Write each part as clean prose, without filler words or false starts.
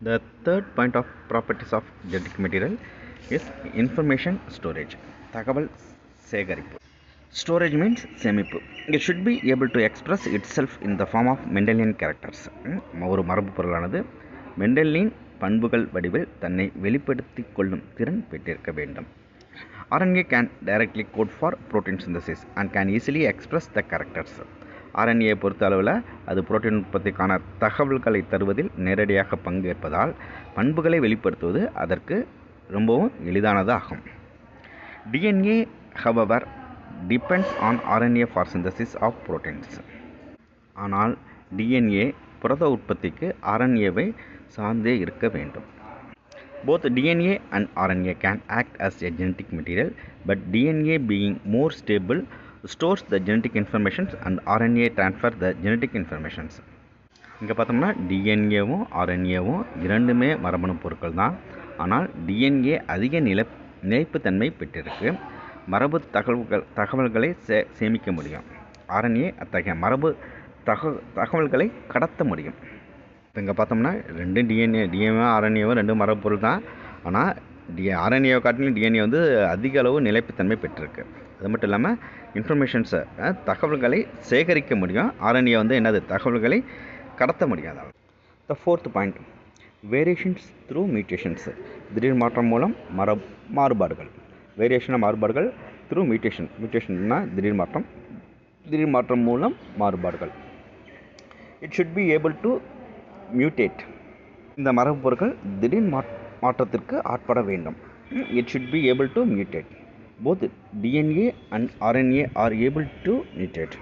The third point of properties of genetic material is information storage. தகவல் சேகரிப்பு. Storage means சேமிப்பு. It should be able to express itself in the form of Mendelian characters. ஒரு மரபு பொருளானது மெண்டலின் பண்புகள் வடிவில் தன்னை வெளிப்படுத்திக் கொள்ளும் திறன் பெற்றிருக்க வேண்டும். RNA can directly code for protein synthesis and can easily express the characters. RNA பொறுத்த அளவில் அது புரோட்டீன் உற்பத்திக்கான தகவல்களை தருவதில் நேரடியாக பங்கேற்பதால் பண்புகளை வெளிப்படுத்துவது அதற்கு ரொம்பவும் எளிதானது ஆகும். DNA, however, depends on RNA for synthesis of proteins. ஆனால் DNA புரத உற்பத்திக்கு RNAவை சார்ந்தே இருக்க வேண்டும். Both DNA and RNA can act as a genetic material, but DNA being more stable stores the genetic informations and RNA transfer the genetic informations. இங்கே பார்த்தோம்னா டிஎன்ஏவும் ஆர்என்ஏவும் இரண்டுமே மரபணு பொருட்கள் தான். ஆனால் டிஎன்ஏ அதிக நிலைப்புத்தன்மை பெற்றிருக்கு. மரபு தகவல்களை சேமிக்க முடியும். ஆர்என்ஏ அத்தகைய மரபு தகவல்களை கடத்த முடியும். இப்போ இங்கே பார்த்தோம்னா ரெண்டு டிஎன்ஏ ஆர்என்ஏவும் ரெண்டு மரபு பொருள் தான். ஆனால் ஆர்என்ஏவை காட்டிலும் டிஎன்ஏ வந்து அதிக அளவு நிலைப்புத்தன்மை பெற்றிருக்கு. அது மட்டும் இல்லாமல் இன்ஃபர்மேஷன்ஸை தகவல்களை சேகரிக்க முடியும். ஆர்என்ஏ வந்து என்னது தகவல்களை கடத்த முடியாது. The fourth point, variations through mutations. திடீர் மாற்றம் மூலம் மாறுபாடுகள். வேரியேஷனாக மாறுபாடுகள் த்ரூ மியூட்டேஷன்னா திடீர் மாற்றம் மூலம் மாறுபாடுகள். It should be able to mutate. இந்த மரபு பொருட்கள் திடீர் மாற்றத்திற்கு ஆட்பட வேண்டும். It should be able to mutate. Both DNA and RNA are able to mutate.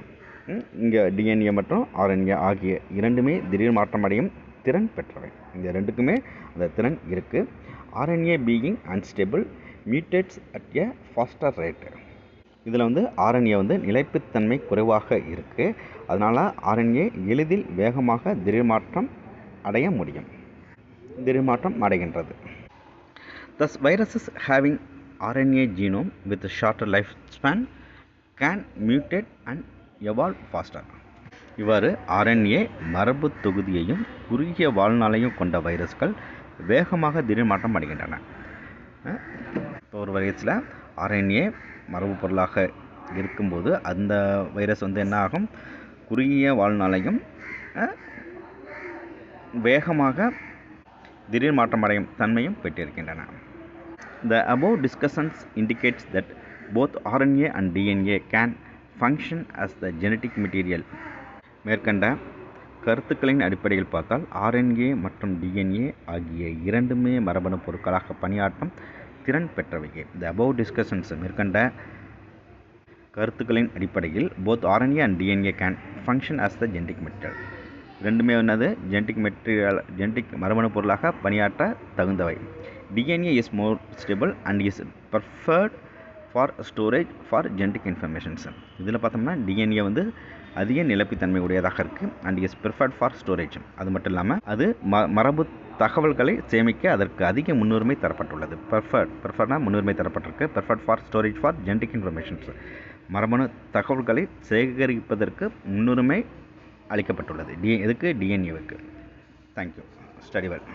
இங்கே டிஎன்ஏ மற்றும் ஆர்என்ஏ ஆகிய இரண்டுமே திடீர் மாற்றம் அடையும் திறன் பெற்றவை. இந்த ரெண்டுக்குமே அந்த திறன் இருக்குது. RNA being unstable mutates at a faster rate. இதில் வந்து ஆர்என்ஏ வந்து நிலைப்புத்தன்மை குறைவாக இருக்குது. அதனால் ஆர்என்ஏ எளிதில் வேகமாக திடீர் மாற்றம் அடைகின்றது. Thus, viruses having RNA genome with a shorter lifespan can mutate and evolve faster. இவ்வாறு ஆர்என்ஏ மரபு தொகுதியையும் குறுகிய வாழ்நாளையும் கொண்ட வைரஸ்கள் வேகமாக திடீர் மாற்றம் அடைகின்றன. இப்போ ஒரு வைரஸில் ஆர்என்ஏ மரபு பொருளாக இருக்கும்போது அந்த வைரஸ் வந்து என்ன ஆகும், குறுகிய வாழ்நாளையும் வேகமாக திடீர் மாற்றம் அடையும் தன்மையும் பெற்றிருக்கின்றன. The above discussions indicates that both RNA and DNA can function as the genetic material. மேற்கண்ட கருத்துக்களின் அடிப்படையில் பார்த்தால் RNA மற்றும் DNA ஆகிய இரண்டுமே மரபணு பொருட்களாக பணியாற்றும் திறன் பெற்றவையே. The above discussions மேற்கண்ட கருத்துக்களின் அடிப்படையில் both RNA and DNA can function as the genetic material. ரெண்டுமே என்னது ஜெனட்டிக் மரபணு பொருளாக பணியாற்ற தகுந்தவை. DNA is more stable and is preferred for storage for genetic informations. இதில் பார்த்தோம்னா டிஎன்ஏ வந்து அதிக நிலைப்புத்தன்மை உடையதாக இருக்குது and is preferred for storage. அது மட்டும் இல்லாமல் அது மரபு தகவல்களை சேமிக்க அதற்கு அதிக முன்னுரிமை தரப்பட்டுள்ளது. ப்ரிஃபர்னா முன்னுரிமை தரப்பட்டிருக்கு. preferred for storage for genetic informations. மரபணு தகவல்களை சேகரிப்பதற்கு முன்னுரிமை அளிக்கப்பட்டுள்ளது. எதுக்கு? டிஎன்ஏவுக்கு. தேங்க்யூ. Study well.